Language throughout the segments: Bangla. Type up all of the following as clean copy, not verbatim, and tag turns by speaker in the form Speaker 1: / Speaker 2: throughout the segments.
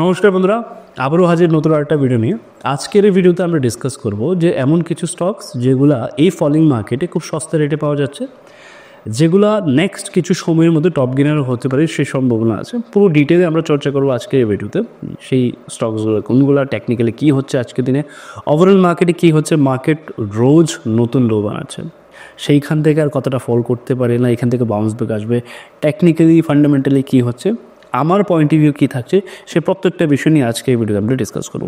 Speaker 1: নমস্কার বন্ধুরা, আবারও হাজির নতুন একটা ভিডিও নিয়ে। আজকের এই ভিডিওতে আমরা ডিসকাস করব যে এমন কিছু স্টকস যেগুলা এই ফলিং মার্কেটে খুব সস্তা রেটে পাওয়া যাচ্ছে, যেগুলা নেক্সট কিছু সময়ের মধ্যে টপ গেনারও হতে পারে সেই সম্ভাবনা আছে। পুরো ডিটেলে আমরা চর্চা করবো আজকের এই ভিডিওতে। সেই স্টকসগুলো কোনগুলো, টেকনিক্যালি কী হচ্ছে আজকের দিনে, ওভারঅল মার্কেটে কী হচ্ছে, মার্কেট রোজ নতুন লো বানাচ্ছে, সেইখান থেকে আর কতটা ফল করতে পারে না, এখান থেকে বাউন্স ব্যাক আসবে, টেকনিক্যালি ফান্ডামেন্টালি কী হচ্ছে, আমার পয়েন্ট অফ ভিউ কী থাকছে, সে প্রত্যেকটা বিষয় নিয়ে আজকে এই ভিডিওতে আমরা ডিসকাস করব।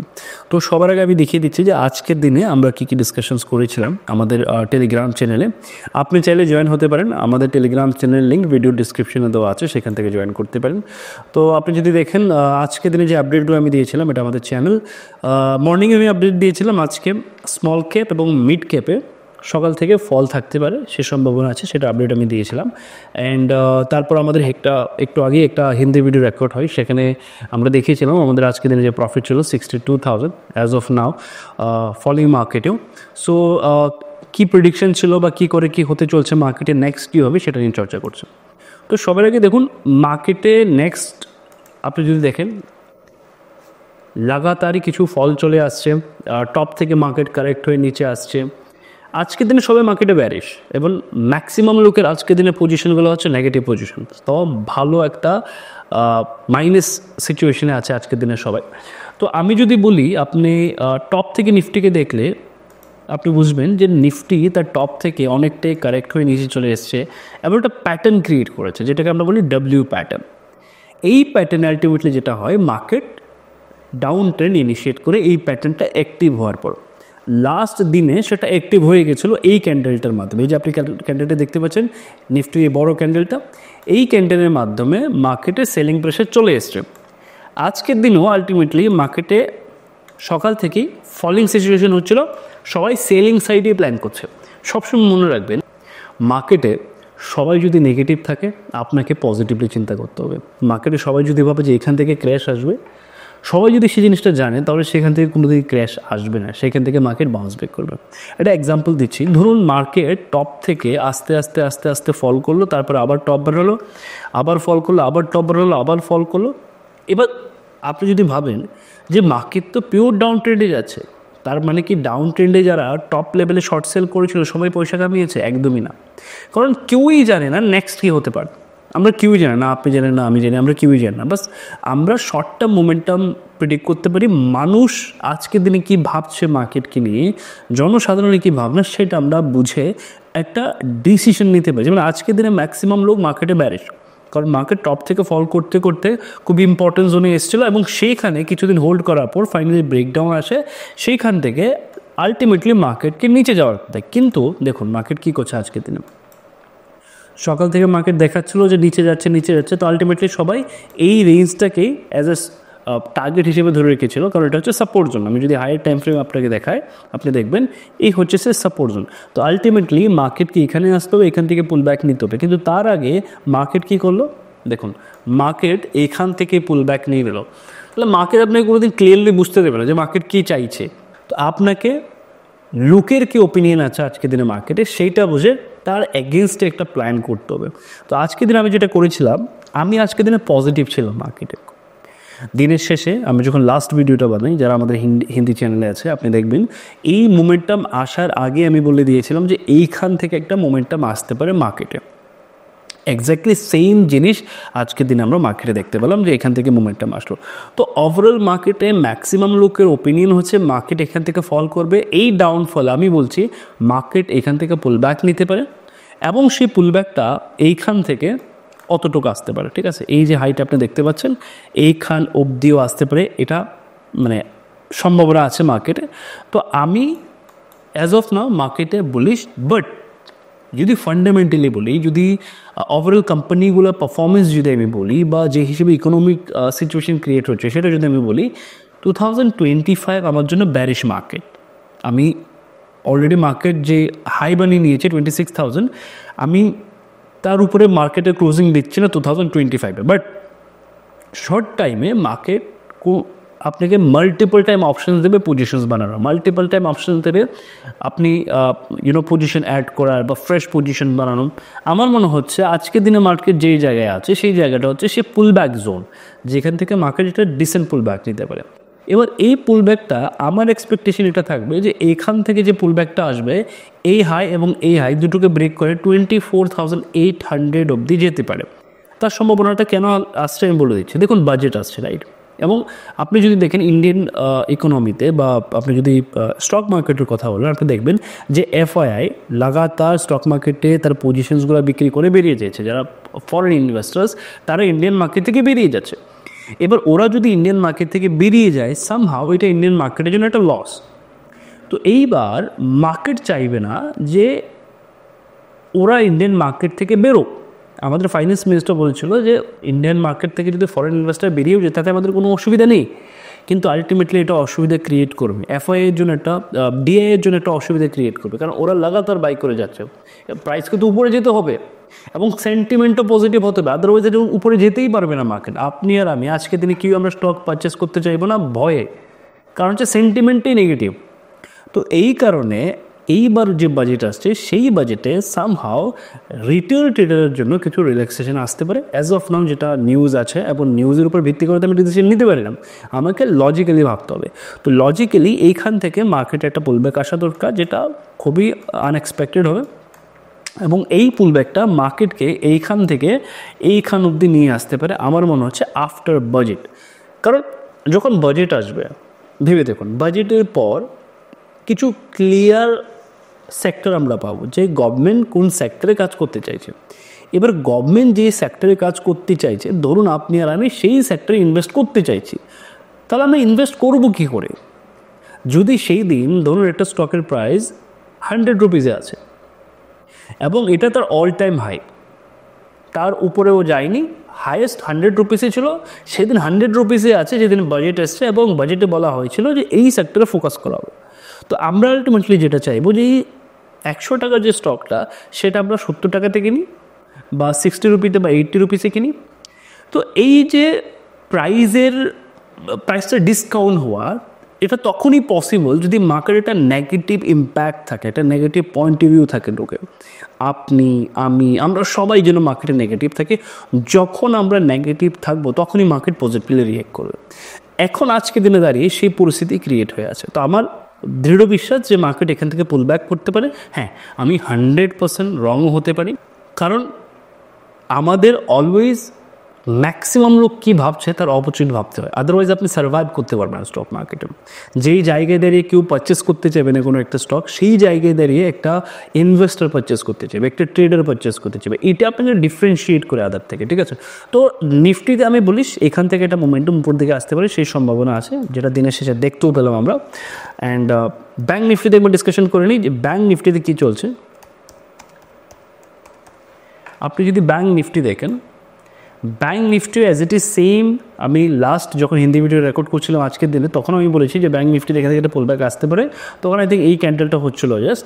Speaker 1: তো সবার আগে আমি দেখিয়ে দিচ্ছি যে আজকের দিনে আমরা কী কী ডিসকাশনস করেছিলাম আমাদের টেলিগ্রাম চ্যানেলে। আপনি চাইলে জয়েন হতে পারেন, আমাদের টেলিগ্রাম চ্যানেলের লিঙ্ক ভিডিও ডিসক্রিপশনে দেওয়া আছে, সেখান থেকে জয়েন করতে পারেন। তো আপনি যদি দেখেন আজকের দিনে যে আপডেটগুলো আমি দিয়েছিলাম, এটা আমাদের চ্যানেল মর্নিংয়ে আমি আপডেট দিয়েছিলাম আজকে স্মল ক্যাপ এবং মিড ক্যাপে সকাল থেকে ফল থাকতে পারে সে সম্ভাবনা আছে, সেটা আপডেট আমি দিয়েছিলাম। অ্যান্ড তারপর আমাদের একটু আগে একটা হিন্দি ভিডিও রেকর্ড হয়, সেখানে আমরা দেখিয়েছিলাম আমাদের আজকের দিনে যে প্রফিট ছিল 62,000 অ্যাজ অফ নাও ফলিং মার্কেটেও। সো কী প্রেডিকশন ছিল বা কী করে কী হতে চলছে মার্কেটে, নেক্সট কী হবে সেটা নিয়ে চর্চা করছে। তো সবার আগে দেখুন মার্কেটে নেক্সট আপনি যদি দেখেন লাগাতারই কিছু ফল চলে আসছে, টপ থেকে মার্কেট কারেক্ট হয়ে নিচে আসছে। আজকের দিনে সবাই মার্কেটে ব্যারিশ এবং ম্যাক্সিমাম লোকের আজকের দিনে পজিশনগুলো হচ্ছে নেগেটিভ পজিশন। তো ভালো একটা মাইনাস সিচুয়েশনে আছে আজকের দিনে সবাই। তো আমি যদি বলি আপনি টপ থেকে নিফটিকে দেখলে আপনি বুঝবেন যে নিফটি তার টপ থেকে অনেকটাই কারেক্ট হয়ে নিচে চলে এসছে এবং একটা প্যাটার্ন ক্রিয়েট করেছে, যেটাকে আমরা বলি ডব্লিউ প্যাটার্ন। এই প্যাটার্ন আলটিমেটলি যেটা হয়, মার্কেট ডাউন ট্রেন্ড ইনিশিয়েট করে এই প্যাটার্নটা অ্যাক্টিভ হওয়ার পর লাস্ট দিনে সেটা অ্যাক্টিভ হয়ে গেছিলো এই ক্যান্ডেলটার মাধ্যমে। এই যে আপনি ক্যান্ডেলটা দেখতে পাচ্ছেন নিফটি, এই বড়ো ক্যান্ডেলটা, এই ক্যান্ডেলের মাধ্যমে মার্কেটে সেলিং প্রেশার চলে এসছে। আজকের দিনও আলটিমেটলি মার্কেটে সকাল থেকেই ফলিং সিচুয়েশন হচ্ছিলো, সবাই সেলিং সাইডে প্ল্যান করছে। সবসময় মনে রাখবেন মার্কেটে সবাই যদি নেগেটিভ থাকে আপনাকে পজিটিভলি চিন্তা করতে হবে। মার্কেটে সবাই যদি ভাবে যে এখান থেকে ক্র্যাশ আসবে, সবাই যদি সেই জিনিসটা জানে, তাহলে সেখান থেকে কোনো দিন ক্র্যাশ আসবে না, সেখান থেকে মার্কেট বাউন্স ব্যাক করবে। একটা এক্সাম্পল দিচ্ছি, ধরুন মার্কেট টপ থেকে আস্তে আস্তে আস্তে আস্তে ফল করলো, তারপরে আবার টপ বেরোলো, আবার ফল করলো, আবার টপ বেরোলো, আবার ফল করলো। এবার আপনি যদি ভাবেন যে মার্কেট তো পিওর ডাউন ট্রেন্ডে যাচ্ছে, তার মানে কি ডাউন ট্রেন্ডে যারা টপ লেভেলে শর্ট সেল করেছিল সবাই পয়সা কামিয়েছে? একদমই না। কারণ কেউই জানে না নেক্সট কী হতে পারে। আমরা কেউই জানি না, আপনি জানেন না, আমি জানি, আমরা কেউই জানি না। বাস আমরা শর্ট টার্ম মোমেন্টাম প্রেডিক্ট করতে পারি। মানুষ আজকের দিনে কী ভাবছে মার্কেটকে নিয়ে, জনসাধারণের কী ভাবনা, সেটা আমরা বুঝে একটা ডিসিশন নিতে পারি। যেমন আজকের দিনে ম্যাক্সিমাম লোক মার্কেটে ব্যারিশ, কারণ মার্কেট টপ থেকে ফল করতে করতে খুব ইম্পর্টেন্ট জোনে এসেছিলো এবং সেইখানে কিছুদিন হোল্ড করার পর ফাইনালি ব্রেকডাউন আসে, সেইখান থেকে আলটিমেটলি মার্কেটকে নিচে যাওয়ার কথা। কিন্তু দেখুন মার্কেট কী করছে আজকের দিনে, সকাল থেকে মার্কেট দেখাচ্ছিলো যে নিচে যাচ্ছে নিচে যাচ্ছে, তো আলটিমেটলি সবাই এই রেঞ্জটাকেই অ্যাজ এ টার্গেট হিসেবে ধরে রেখেছিল, কারণ এটা হচ্ছে সাপোর্ট জোন। আমি যদি হায়ার টাইম ফ্রেম আপনাকে দেখায়, আপনি দেখবেন এই হচ্ছে সে সাপোর্ট জোন। তো আলটিমেটলি মার্কেটকে এখানে আসতে হবে, এখান থেকে পুল ব্যাক নিতে হবে। কিন্তু তার আগে মার্কেট কী করলো দেখুন, মার্কেট এখান থেকে পুল ব্যাক নিয়ে গেলো। তাহলে মার্কেট আপনাকে কোনোদিন ক্লিয়ারলি বুঝতে দেবে না যে মার্কেট কী চাইছে। তো আপনাকে লোকের কী ওপিনিয়ন আছে আজকের দিনে মার্কেটে, সেইটা বুঝে তার এগেনস্টে একটা প্ল্যান করতে হবে। তো আজকের দিনে আমি যেটা করেছিলাম, আমি আজকের দিনে পজিটিভ ছিলাম মার্কেটে। দিনের শেষে আমি যখন লাস্ট ভিডিওটা বানাই, যারা আমাদের হিন্দি চ্যানেলে আছে আপনি দেখবেন, এই মোমেন্টাম আসার আগে আমি বলে দিয়েছিলাম যে এইখান থেকে একটা মোমেন্টাম আসতে পারে মার্কেটে। এক্স্যাক্টলি সেম জিনিস আজকের দিনে আমরা মার্কেটে দেখতে পেলাম যে এখান থেকে মোমেন্টাম আসলো। তো ওভারঅল মার্কেটে ম্যাক্সিমাম লোকের ওপিনিয়ন হচ্ছে মার্কেট এখান থেকে ফল করবে। এই ডাউনফল আমি বলছি মার্কেট এখান থেকে পুল ব্যাক নিতে পারে এবং সেই পুল ব্যাকটা এইখান থেকে অতটুকু আসতে পারে। ঠিক আছে, এই যে হাইট আপনি দেখতে পাচ্ছেন এইখান অবধিও আসতে পারে, এটা মানে সম্ভাবনা আছে মার্কেটে। তো আমি অ্যাজ অফ নাও মার্কেটে বুলিশ। বাট যদি ফান্ডামেন্টালি বলি, যদি ওভারঅল কোম্পানিগুলোর পারফরমেন্স যদি আমি বলি, বা যে হিসেবে ইকোনমিক সিচুয়েশন ক্রিয়েট হচ্ছে সেটা যদি আমি বলি, 2025 আমার জন্য ব্যারিশ মার্কেট। আমি অলরেডি মার্কেট যে হাই বানিয়ে নিয়েছে 26,000, আমি তার উপরে মার্কেটের ক্লোজিং দিচ্ছি না 2025-এ। বাট শর্ট টাইমে মার্কেট আপনাকে মাল্টিপল টাইম অপশানস দেবে পজিশনস বানানোর, মাল্টিপল টাইম অপশান দেবে আপনি পজিশন অ্যাড করার বা ফ্রেশ পজিশন বানানো। আমার মনে হচ্ছে আজকের দিনে মার্কেট যেই জায়গায় আছে সেই জায়গাটা হচ্ছে সে পুল ব্যাক জোন, যেখান থেকে মার্কেট একটা ডিসেন্ট পুল ব্যাক নিতে পারে। এবার এই পুল ব্যাকটা আমার এক্সপেকটেশন এটা থাকবে যে এইখান থেকে যে পুল ব্যাকটা আসবে এই হাই এবং এই হাই দুটোকে ব্রেক করে 24,800 অবধি যেতে পারে। তার সম্ভাবনাটা কেন আসছে আমি বলে দিচ্ছি। দেখুন বাজেট আসছে, রাইট? এবং আপনি যদি দেখেন ইন্ডিয়ান ইকোনমিতে বা আপনি যদি স্টক মার্কেটের কথা বলেন, আপনি দেখবেন যে এফআইআই লাগাতার স্টক মার্কেটে তার পজিশনসগুলো বিক্রি করে বেরিয়ে যাচ্ছে। যারা ফরেন ইনভেস্টার্স তারা ইন্ডিয়ান মার্কেট থেকে বেরিয়ে যাচ্ছে। এবার ওরা যদি ইন্ডিয়ান মার্কেট থেকে বেরিয়ে যায় সামহাও এটা ইন্ডিয়ান মার্কেটের জন্য একটা লস। তো এইবার মার্কেট চাইবে না যে ওরা ইন্ডিয়ান মার্কেট থেকে বেরোক। আমাদের ফাইন্যান্স মিনিস্টার বলেছিল যে ইন্ডিয়ান মার্কেট থেকে যদি ফরেন ইনভেস্টার বেরিয়েও যায় তাতে আমাদের কোনো অসুবিধা নেই, কিন্তু আলটিমেটলি এটা অসুবিধা ক্রিয়েট করবে। এফআইআই এর জন্য একটা ডিআই এর জন্য একটা অসুবিধা ক্রিয়েট করবে, কারণ ওরা লাগাতার বাই করে যাচ্ছে। প্রাইসকে তো উপরে যেতে হবে এবং সেন্টিমেন্টও পজিটিভ হতে হবে, আদারওয়াইজ এটা উপরে যেতেই পারবে না মার্কেট। আপনি আর আমি আজকের দিনে কেউ আমরা স্টক পারচেস করতে চাইবো না ভয়ে, কারণ হচ্ছে সেন্টিমেন্টই নেগেটিভ। তো এই কারণে এইবার যে বাজেট আসছে সেই বাজেটে সামহাও রিটেল ট্রেডারের জন্য কিছু রিল্যাক্সেশন আসতে পারে অ্যাজ অফ নাও, যেটা নিউজ আছে এবং নিউজের উপর ভিত্তি করে আমি ডিসিশন নিতে পারি না, আমাকে লজিক্যালি ভাবতে হবে। তো লজিক্যালি এইখান থেকে মার্কেটে একটা পুলব্যাক আসা দরকার, যেটা খুবই আনএক্সপেক্টেড হবে এবং এই পুলব্যাকটা মার্কেটকে এইখান থেকে এইখান অবধি নিয়ে আসতে পারে আমার মনে হচ্ছে আফটার বাজেট। কারণ যখন বাজেট আসবে ভেবে দেখুন, বাজেটের পর কিছু ক্লিয়ার সেক্টর আমরা পাবো যে গভর্নমেন্ট কোন সেক্টরে কাজ করতে চাইছে। এবার গভর্নমেন্ট যে সেক্টরে কাজ করতে চাইছে, ধরুন আপনি আর আমি সেই সেক্টরে ইনভেস্ট করতে চাইছি, তাহলে আমরা ইনভেস্ট করবো কী করে? যদি সেই দিন ধরুন একটা স্টকের প্রাইস 100 রুপিসে আছে এবং এটা তার অল টাইম হাই, তার উপরেও যায়নি, হাইয়েস্ট 100 রুপিসে ছিল, সেদিন 100 রুপিসে আছে যেদিন বাজেট এসছে এবং বাজেটে বলা হয়েছিল যে এই সেক্টরে ফোকাস করা হবে। তো আমরা আলটিমেটলি যেটা চাইবো যে 100 টাকার যে স্টকটা সেটা আমরা 70 টাকাতে কিনি বা 60 রুপিতে বা 80 রুপিসে কিনি। তো এই যে প্রাইসটা ডিসকাউন্ট হওয়া, এটা তখনই পসিবল যদি মার্কেটে একটা নেগেটিভ ইম্প্যাক্ট থাকে, একটা নেগেটিভ পয়েন্ট অফ ভিউ থাকে লোকে। আপনি আমরা সবাই যেন মার্কেটে নেগেটিভ থাকে। যখন আমরা নেগেটিভ থাকবো তখনই মার্কেট পজিটিভলি রিঅ্যাক্ট করবে। এখন আজকে দিনে দাঁড়িয়ে সেই পরিস্থিতি ক্রিয়েট হয়ে আছে। তো আমার দৃঢ় বিশ্বাস যে মার্কেট এখান থেকে পুল ব্যাক করতে পারে। হ্যাঁ, আমি 100% রংও হতে পারি, কারণ আমাদের অলওয়েজ ম্যাক্সিমাম লোক কী ভাবছে তার অপরচুনিটি ভাবতে হয়, আদারওয়াইজ আপনি সার্ভাইভ করতে পারবেন না স্টক মার্কেটে। যেই জায়গায় দাঁড়িয়ে কেউ পারচেস করতে চাইবে না কোনো একটা স্টক, সেই জায়গায় দাঁড়িয়ে একটা ইনভেস্টর পারচেস করতে চাইবে, একটা ট্রেডার পারচেস করতে চাইবে। এটা আপনাকে ডিফারেন্সিয়েট করে আদার থেকে, ঠিক আছে? তো নিফটিতে আমি বলিস এখান থেকে একটা মোমেন্টাম উপর দিকে আসতে পারে, সেই সম্ভাবনা আছে, যেটা দিনের শেষে দেখতেও পেলাম আমরা। অ্যান্ড ব্যাঙ্ক নিফটিতে একবার ডিসকাশন করে নিই যে ব্যাঙ্ক নিফটিতে কী চলছে। আপনি যদি ব্যাঙ্ক নিফটি দেখেন, bank Nifty as it is same. আমি লাস্ট যখন হিন্দি ভিডিও রেকর্ড করছিলাম আজকের দিনে, তখন আমি বলেছি যে ব্যাঙ্ক নিফটি এখান থেকে একটা পুলব্যাক আসতে পারে। তখন আই থিঙ্ক এই ক্যান্ডেলটা হচ্ছিলো জাস্ট,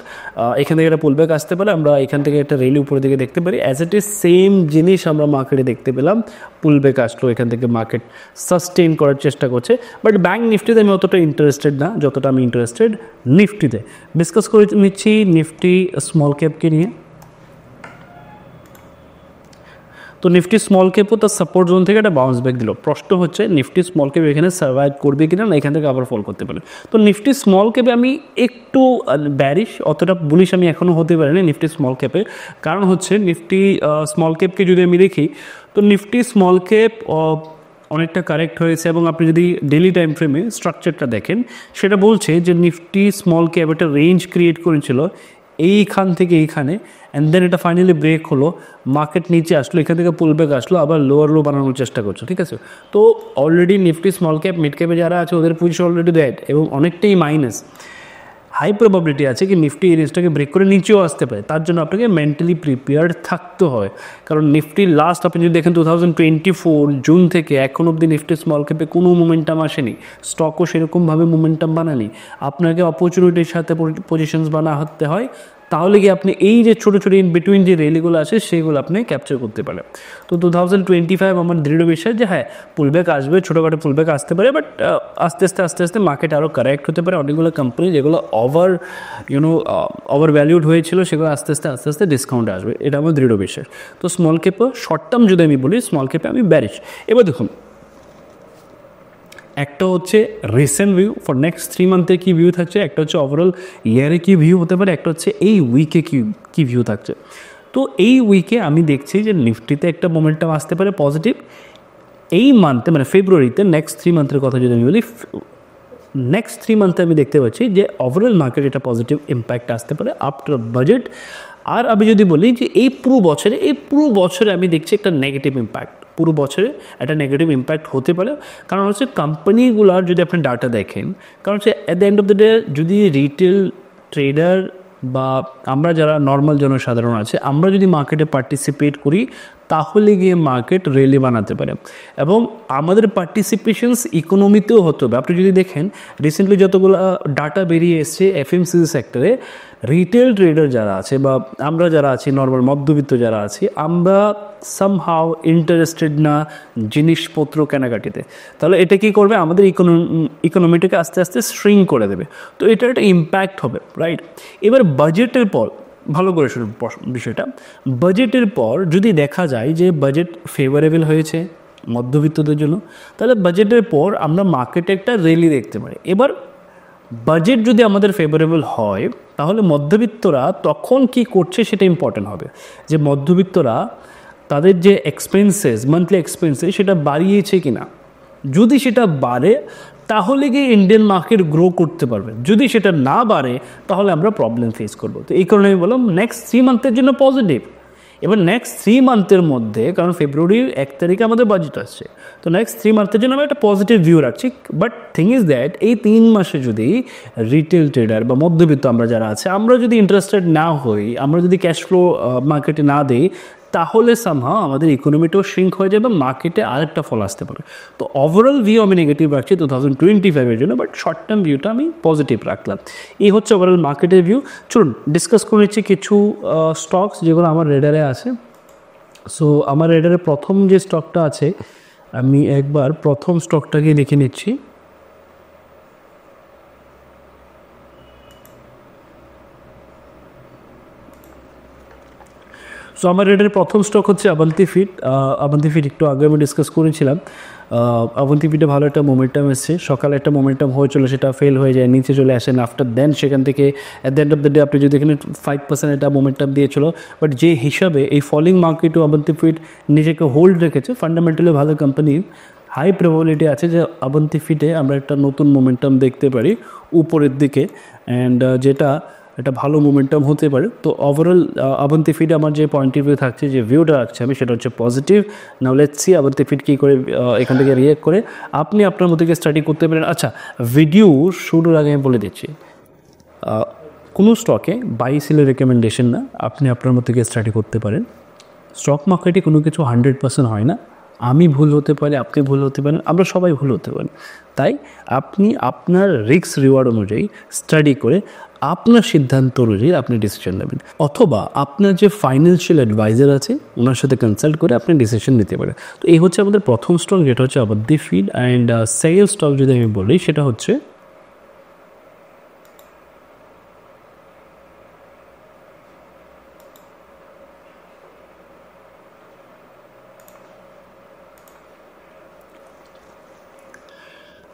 Speaker 1: এখান থেকে একটা পুলব্যাক আসতে পারে, আমরা এখান থেকে একটা রেলি উপরের দিকে দেখতে পারি। অ্যাজ ইট ইজ সেম জিনিস আমরা মার্কেটে দেখতে পেলাম, পুলব্যাক আসলো, এখান থেকে মার্কেট সাস্টেইন করার চেষ্টা করছে। বাট ব্যাঙ্ক নিফটিতে আমি অতটা ইন্টারেস্টেড না যতটা আমি ইন্টারেস্টেড নিফটিতে। ডিসকাস করে নিচ্ছি নিফটি স্মল ক্যাপকে নিয়ে। তো নিফটি স্মল ক্যাপও তার সাপোর্ট জোন থেকে একটা বাউন্স ব্যাক দিল। প্রশ্ন হচ্ছে নিফটি স্মল ক্যাপ এখানে সার্ভাইভ করবে কিনা, না এখান থেকে আবার ফল করতে পারে। তো নিফটি স্মল ক্যাপে আমি একটু ব্যারিশ, অতটা বুলিশ আমি এখনও হতে পারিনি নিফটি স্মল ক্যাপে। কারণ হচ্ছে নিফটি স্মল ক্যাপকে যদি আমি দেখি, তো নিফটি স্মল ক্যাপ অনেকটা কারেক্ট হয়েছে এবং আপনি যদি ডেলি টাইম ফ্রেমে স্ট্রাকচারটা দেখেন, সেটা বলছে যে নিফটি স্মল ক্যাপ একটা রেঞ্জ ক্রিয়েট করেছিল এইখান থেকে এইখানে, অ্যান্ড দেন এটা ফাইনালি ব্রেক হলো, মার্কেট নিচে আসলো, এখান থেকে পুলব্যাক আসলো, আবার লোয়ার লো বানানোর চেষ্টা করছো, ঠিক আছে? তো already Nifty small cap mid ক্যাপে যারা আছে ওদের পজিশন অলরেডি দেয় এবং অনেকটাই মাইনাস। হাই প্রবাবিলিটি আছে কি নিফটি এই রেঞ্জটাকে ব্রেক করে নিচেও আসতে পারে। তার জন্য আপনাকে মেন্টালি প্রিপেয়ার্ড থাকতে হয়, কারণ নিফটির লাস্ট আপনি যদি দেখেন 2024 জুন থেকে এখন অবধি নিফটি স্মল ক্যাপে কোনো মোমেন্টাম আসেনি, স্টকও সেরকমভাবে মোমেন্টাম বানানি। আপনাকে অপরচুনিটির সাথে পজিশনস বানাতে হয়, তাহলে কি আপনি এই যে ছোটো ছোটো ইন বিটুইন যে রেলিগুলো আছে সেগুলো আপনি ক্যাপচার করতে পারেন। তো 2025 আমার দৃঢ় বিশ্বাস যে হ্যাঁ পুলব্যাক আসবে, ছোটোখাটো পুলব্যাক আসতে পারে, বাট আস্তে আস্তে মার্কেট আরও কারেক্ট হতে পারে। অনেকগুলো কোম্পানি যেগুলো ওভার ভ্যালিউড হয়েছিল সেগুলো আস্তে আস্তে ডিসকাউন্টে আসবে, এটা আমার দৃঢ় বিশ্বাস। তো স্মল ক্যাপও শর্ট টার্ম যদি আমি বলি, স্মল ক্যাপে আমি ব্যারিশ। এবার দেখুন, একটা হচ্ছে রিসেন্ট ভিউ ফর নেক্সট 3 মান্থের কী ভিউ থাকছে, একটা হচ্ছে ওভারঅল ইয়ারে কী ভিউ হতে পারে, একটা হচ্ছে এই উইকে কী ভিউ থাকছে। তো এই উইকে আমি দেখছি যে নিফটিতে একটা মোমেন্টাম আসতে পারে পজিটিভ এই মান্থে, মানে ফেব্রুয়ারিতে। নেক্সট 3 মান্থের কথা যদি আমি বলি, নেক্সট 3 মান্থে আমি দেখতে পাচ্ছি যে ওভারঅল মার্কেট এটা পজিটিভ ইম্প্যাক্ট আসতে পারে আফটার বাজেট। আর আমি যদি বলি যে এই পুরো বছরে আমি দেখছি একটা নেগেটিভ ইম্প্যাক্ট, পুরো বছরে একটা নেগেটিভ ইম্প্যাক্ট হতে পারে। কারণ হচ্ছে কোম্পানিগুলোর যদি আপনি ডাটা দেখেন, কারণ হচ্ছে at the end of the day যদি রিটেল ট্রেডার বা আমরা যারা নর্মাল জনসাধারণ আছে, আমরা যদি মার্কেটে পার্টিসিপেট করি তাহলে গিয়ে মার্কেট রেলি বানাতে পারে, এবং আমাদের পার্টিসিপেশনস ইকোনমিতেও হতে হবে। আপনি যদি দেখেন রিসেন্টলি যতগুলো ডাটা বেরিয়ে এসছে এফএমসিজি সেক্টরে, রিটেল ট্রেডার যারা আছে বা আমরা যারা আছি নর্মাল মধ্যবিত্ত যারা আছি, আমরা সামহাও ইন্টারেস্টেড না জিনিসপত্র কেনাকাটিতে। তাহলে এটা কী করবে, আমাদের ইকোনমিটাকে আস্তে আস্তে শ্রিঙ্ক করে দেবে। তো এটার একটা ইম্প্যাক্ট হবে, রাইট? এবার বাজেটের পর ভালো করে শুনুন বিষয়টা, বাজেটের পর যদি দেখা যায় যে বাজেট ফেভারেবল হয়েছে মধ্যবিত্তদের জন্য, তাহলে বাজেটের পর আমরা মার্কেটে একটা র্যালি দেখতে পারি। এবার বাজেট যদি আমাদের ফেভারেবল হয় তাহলে মধ্যবিত্তরা তখন কি করছে সেটা ইম্পর্টেন্ট হবে, যে মধ্যবিত্তরা তাদের যে এক্সপেন্সেস, মান্থলি এক্সপেন্সেস, সেটা বাড়িয়েছে কি না। যদি সেটা বাড়ে তাহলে গিয়ে ইন্ডিয়ান মার্কেট গ্রো করতে পারবে, যদি সেটা না বাড়ে তাহলে আমরা প্রবলেম ফেস করবো। তো এই কারণে আমি বললাম নেক্সট 3 মান্থের জন্য পজিটিভ। এবার নেক্সট 3 মান্থের মধ্যে, কারণ ফেব্রুয়ারির 1 তারিখে আমাদের বাজেট আসছে, তো নেক্সট 3 মান্থের জন্য আমি একটা পজিটিভ ভিউ রাখছি। বাট থিং ইজ দ্যাট এই 3 মাসে যদি রিটেল ট্রেডার বা মধ্যবিত্ত আমরা যারা আছে, আমরা যদি ইন্টারেস্টেড না হই, আমরা যদি ক্যাশ ফ্লো মার্কেটে না দিই, তাহলে সামহাও আমাদের ইকোনমিটাও শ্রিঙ্ক হয়ে যাবে, মার্কেটে আরেকটা ফল আসতে পারে। তো ওভারঅল ভিউ আমি নেগেটিভ রাখছি 2025-এর জন্য, বাট শর্ট টার্ম ভিউটা আমি পজিটিভ রাখলাম। এই হচ্ছে ওভারঅল মার্কেটের ভিউ। চলুন ডিসকাস করে নিচ্ছি কিছু স্টকস যেগুলো আমার রেডারে আছে। সো আমার রেডারে প্রথম যে স্টকটা আছে, আমি একবার প্রথম স্টকটাকে দেখে নিচ্ছি। সো আমার রেডের প্রথম স্টক হচ্ছে আবন্তি ফিড। আবন্তি ফিড একটু আগে আমি ডিসকাস করেছিলাম। আবন্তি ফিডে ভালো একটা মোমেন্টাম এসছে, সকালে একটা মোমেন্টাম হয়েছিল, সেটা ফেল হয়ে যায়, নিচে চলে আসেন। আফটার দেন সেখান থেকে at the end of the day আপনি যদি এখানে 5% একটা মোমেন্টাম দিয়েছিল, বাট যে হিসাবে এই ফলিং মার্কেটও আবন্তি ফিড নিজেকে হোল্ড রেখেছে, ফান্ডামেন্টালি ভালো কোম্পানি, হাই প্রবাবিলিটি আছে যে আবন্তি ফিডে আমরা একটা নতুন মোমেন্টাম দেখতে পারি উপরের দিকে, অ্যান্ড যেটা একটা ভালো মোমেন্টাম হতে পারে। তো ওভারঅল আবন্তি ফিড আমার যে পয়েন্ট অফ ভিউ থাকছে, যে ভিউটা রাখছে আমি, সেটা হচ্ছে positive. Now let's see Avanti Feed কী করে এখান থেকে রিয়েক্ট করে। আপনি আপনার মধ্যে স্টাডি করতে পারেন। আচ্ছা, ভিডিও শুরুর আগে আমি বলে দিচ্ছি, কোনো স্টকে বাই সেলের রেকমেন্ডেশন না, আপনি আপনার মধ্যে স্টাডি করতে পারেন। স্টক মার্কেটে কোনো কিছু 100% হয় না, আমি ভুল হতে পারি, আপনি ভুল হতে পারেন, আমরা সবাই ভুল হতে পারি। তাই আপনি আপনার রিস্ক রিওয়ার্ড অনুযায়ী স্টাডি করে আপনার সিদ্ধান্ত অনুযায়ী আপনি ডিসিশন নেবেন, অথবা আপনার যে ফাইন্যান্সিয়াল অ্যাডভাইজার আছে ওনার সাথে কনসাল্ট করে আপনি ডিসিশন নিতে পারেন। তো এই হচ্ছে আমাদের প্রথম স্টক, যেটা হচ্ছে আবন্তি ফিড। অ্যান্ড সেকেন্ড স্টক যদি আমি বলি, সেটা হচ্ছে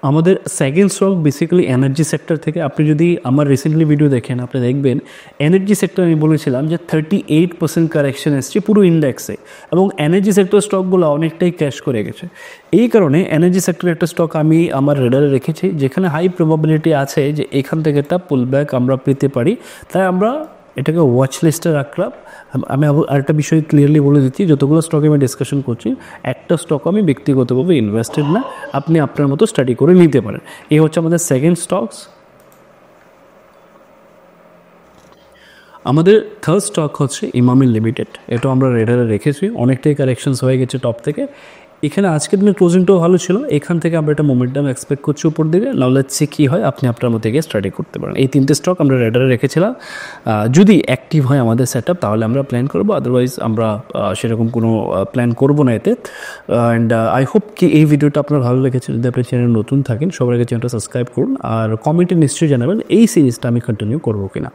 Speaker 1: আমাদের second stock basically energy sector থেকে। আপনি যদি আমার রিসেন্টলি ভিডিও দেখেন, আপনি দেখবেন এনার্জি সেক্টর আমি বলেছিলাম যে 38% কারেকশন এসছে পুরো ইন্ডেক্সে, এবং এনার্জি সেক্টর স্টকগুলো অনেকটাই ক্র্যাশ করে গেছে। এই কারণে এনার্জি সেক্টরের একটা স্টক আমি আমার রেডারে রেখেছি, যেখানে হাই প্রবাবিলিটি আছে যে এখান থেকে একটা পুলব্যাক আমরা পেতে পারি। তাই আমরা এটাকে ওয়াচ লিস্টে রাখলাম। আমি আরেকটা বিষয় ক্লিয়ারলি বলে দিচ্ছি, যতগুলো স্টকে আমি ডিসকাশন করছি, একটা স্টক আমি ব্যক্তিগতভাবে ইনভেস্টেড না, আপনি আপনার মতো স্টাডি করে নিতে পারেন। এই হচ্ছে আমাদের সেকেন্ড স্টকস। আমাদের থার্ড স্টক হচ্ছে ইমামি লিমিটেড। এটা আমরা রেডারে রেখেছি, অনেকটাই কারেকশনস হয়ে গেছে টপ থেকে। এখানে আজকের দিনের ক্লোজিংটাও ভালো ছিল, এখান থেকে আমরা একটা মোমেন্টাম এক্সপেক্ট করছি উপর দিকে। নাও লেটস সি কী হয়, আপনি আপনার মধ্যে গিয়ে স্টাডি করতে পারেন। এই তিনটে স্টক আমরা রেডারে রেখেছিলাম, যদি অ্যাক্টিভ হয় আমাদের সেট আপ তাহলে আমরা প্ল্যান করবো, আদারওয়াইজ আমরা সেরকম কোনো প্ল্যান করবো না এতে। অ্যান্ড আই হোপ কি এই ভিডিওটা আপনার ভালো লেগেছে। যদি আপনি চ্যানেল নতুন থাকেন সবার আগে চ্যানেলটা সাবস্ক্রাইব করুন, আর কমেন্টে নিশ্চয়ই জানাবেন এই সিরিজটা আমি কন্টিনিউ করবো কিনা।